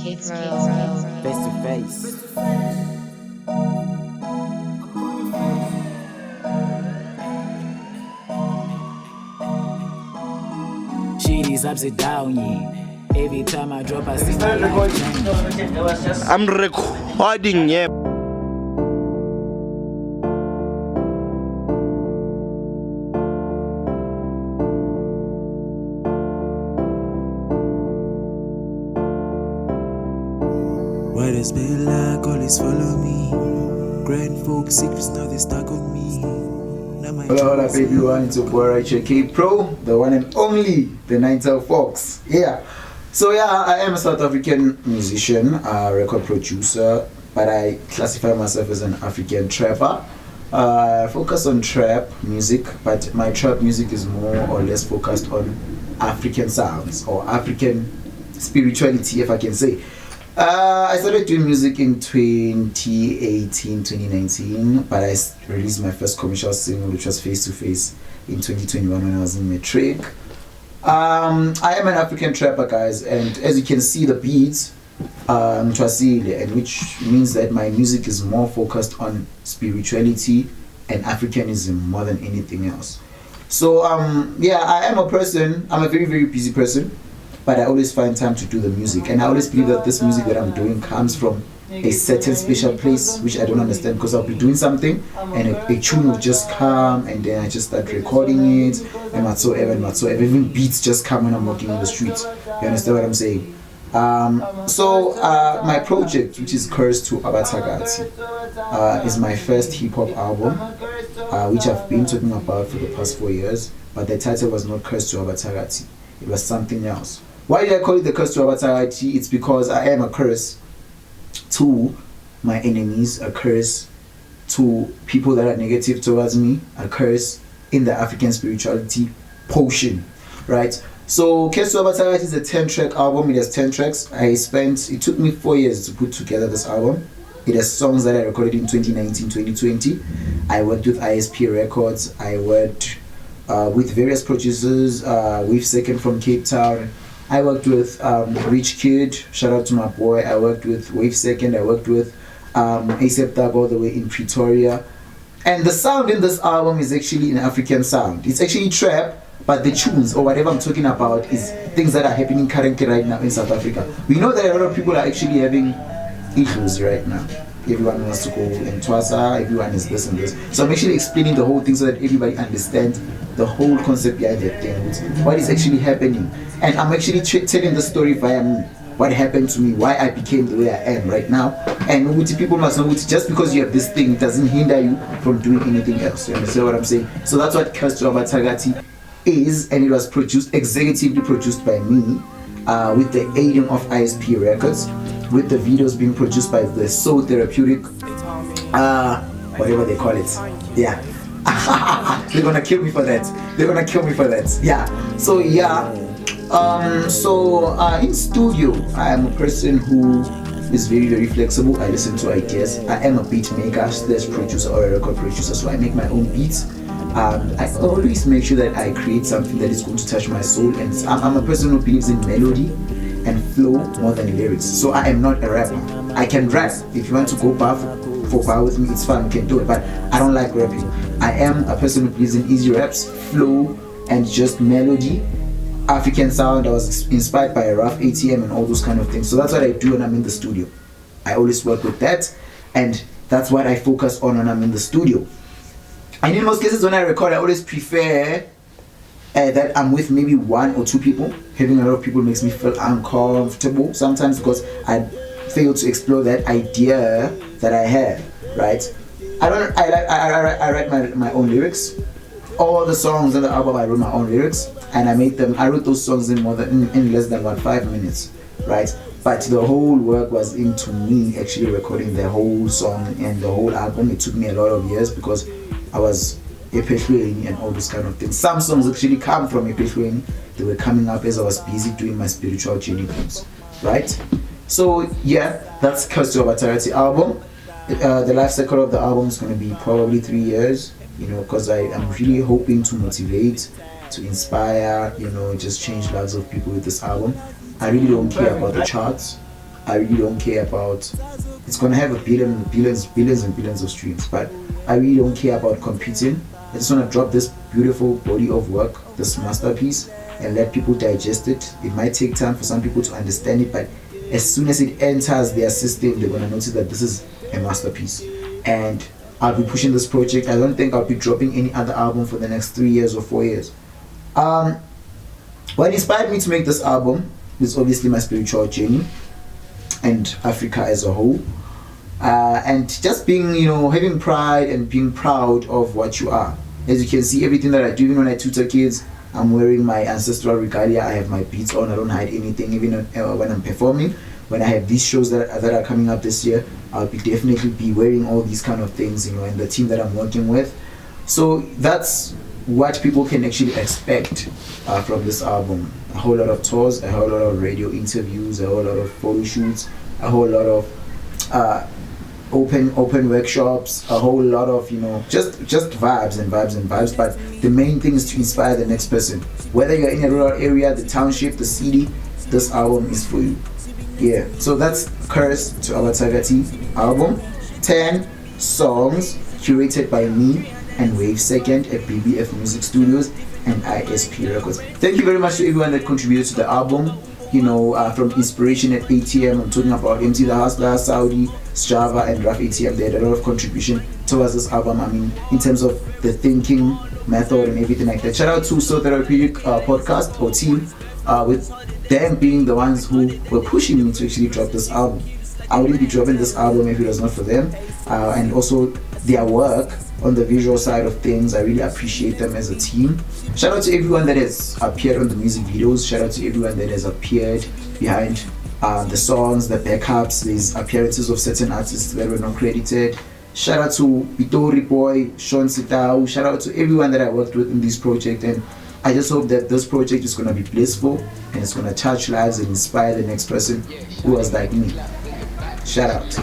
K.pRO. Face to face. Shit is upside down, yeah. Every time I drop, I see my life change. I'm recording, yeah. What it's been like, always follow me. Grand folk secrets, now they stuck on me. Hola everyone, it's your boy right here, K.pRO, the one and only, the Nine-Tailed Fox. Yeah. So yeah, I am a South African musician, record producer, but I classify myself as an African trapper. I focus on trap music, but my trap music is more or less focused on African sounds or African spirituality, if I can say. I started doing music in 2018, 2019, but I released my first commercial single, which was Face to Face, in 2021 when I was in matric. I am an African trapper, guys, and as you can see, the beats Twasile, and which means that my music is more focused on spirituality and Africanism more than anything else. So yeah, I'm a very, very busy person, but I always find time to do the music, and I always believe that this music that I'm doing comes from a certain special place, which I don't understand, because I'll be doing something and a tune will just come, and then I just start recording it and whatsoever, even beats just come when I'm walking on the streets. You understand what I'm saying? So my project, which is Cursed to Abathakathi, is my first hip-hop album, which I've been talking about for the past 4 years, but the title was not Cursed to Abathakathi, it was something else. Why did I call it the Curse to Abathakathi? It's because I am a curse to my enemies, a curse to people that are negative towards me, a curse in the African spirituality potion, right? So Curse to Abathakathi is a 10-track album. It has 10 tracks. It took me 4 years to put together this album. It has songs that I recorded in 2019, 2020. I worked with ISP Records. I worked with various producers, with Second from Cape Town. I worked with Rich Kid, shout out to my boy. I worked with Wave Second. I worked with ASAP Thug all the way in Pretoria. And the sound in this album is actually an African sound. It's actually trap, but the tunes or whatever I'm talking about is things that are happening currently right now in South Africa. We know that a lot of people are actually having issues right now. Everyone wants to go and Twasa, everyone is this and this. So I'm actually explaining the whole thing so that everybody understands the whole concept behind that thing, what is actually happening. And I'm actually telling the story via me, what happened to me, why I became the way I am right now. And people must know just because you have this thing, it doesn't hinder you from doing anything else. You understand what I'm saying? So that's what Cursed to Abathakathi is, and it was executively produced by me, with the aiding of ISP Records, with the videos being produced by the So Therapeutic, whatever they call it. Yeah. They're gonna kill me for that. Yeah. So yeah. In studio, I am a person who is very, very flexible. I listen to ideas. I am a beat maker slash producer or a record producer, so I make my own beats. I always make sure that I create something that is going to touch my soul, and I'm a person who believes in melody and flow more than lyrics. So I am not a rapper. I can rap. If you want to go bar for bar with me, it's fine, we can do it, but I don't like rapping. I am a person who believes in easy raps, flow, and just melody, African sound. I was inspired by a rough ATM and all those kind of things. So that's what I do when I'm in the studio. I always work with that, and that's what I focus on when I'm in the studio. And in most cases when I record, I always prefer that I'm with maybe 1 or 2 people. Having a lot of people makes me feel uncomfortable sometimes because I fail to explore that idea that I have, right? I write my own lyrics. All the songs on the album, I wrote my own lyrics, and I wrote those songs in less than 5 minutes, right? But the whole work was into me actually recording the whole song and the whole album. It took me a lot of years because I was ePhethweni and all those kind of things. Some songs actually come from ePhethweni. They were coming up as I was busy doing my spiritual journey things, right? So yeah, that's Cursed to Abathakathi album. The life cycle of the album is going to be probably 3 years, because I am really hoping to motivate, to inspire, just change lives of people with this album. I really don't care about the charts. I really don't care about. It's gonna have billions and billions of streams, but I really don't care about competing. I just wanna drop this beautiful body of work, this masterpiece, and let people digest it. It might take time for some people to understand it, but as soon as it enters their system, they're gonna notice that this is a masterpiece. And I'll be pushing this project. I don't think I'll be dropping any other album for the next 3 years or 4 years. What inspired me to make this album is obviously my spiritual journey and Africa as a whole. And just being, having pride and being proud of what you are. As you can see, everything that I do, even when I tutor kids, I'm wearing my ancestral regalia. I have my beads on. I don't hide anything, even when I'm performing. When I have these shows that are coming up this year, I'll definitely be wearing all these kind of things, and the team that I'm working with. So that's what people can actually expect from this album. A whole lot of tours, a whole lot of radio interviews, a whole lot of photo shoots, a whole lot of open workshops, a whole lot of just vibes and vibes and vibes. But the main thing is to inspire the next person. Whether you're in a rural area, the township, the city, this album is for you. Yeah, so that's Curse to Abathakathi album. 10 songs curated by me and Wave Second at BBF Music Studios and ISP Records. Thank you very much to everyone that contributed to the album. From Inspiration at ATM, I'm talking about MC the Hustler, Saudi, Strava, and Raf ATM. They had a lot of contribution towards this album. I mean, in terms of the thinking method and everything like that. Shout out to So Therapeutic podcast or team, with them being the ones who were pushing me to actually drop this album. I wouldn't be dropping this album if it was not for them, and also their work on the visual side of things. I really appreciate them as a team. Shout out to everyone that has appeared on the music videos. Shout out to everyone that has appeared behind the songs, the backups. There's appearances of certain artists that were not credited. Shout out to Pitori Boy, Sean Sitau. Shout out to everyone that I worked with in this project, and I just hope that this project is going to be blissful and it's going to touch lives and inspire the next person who was like me. Shout out.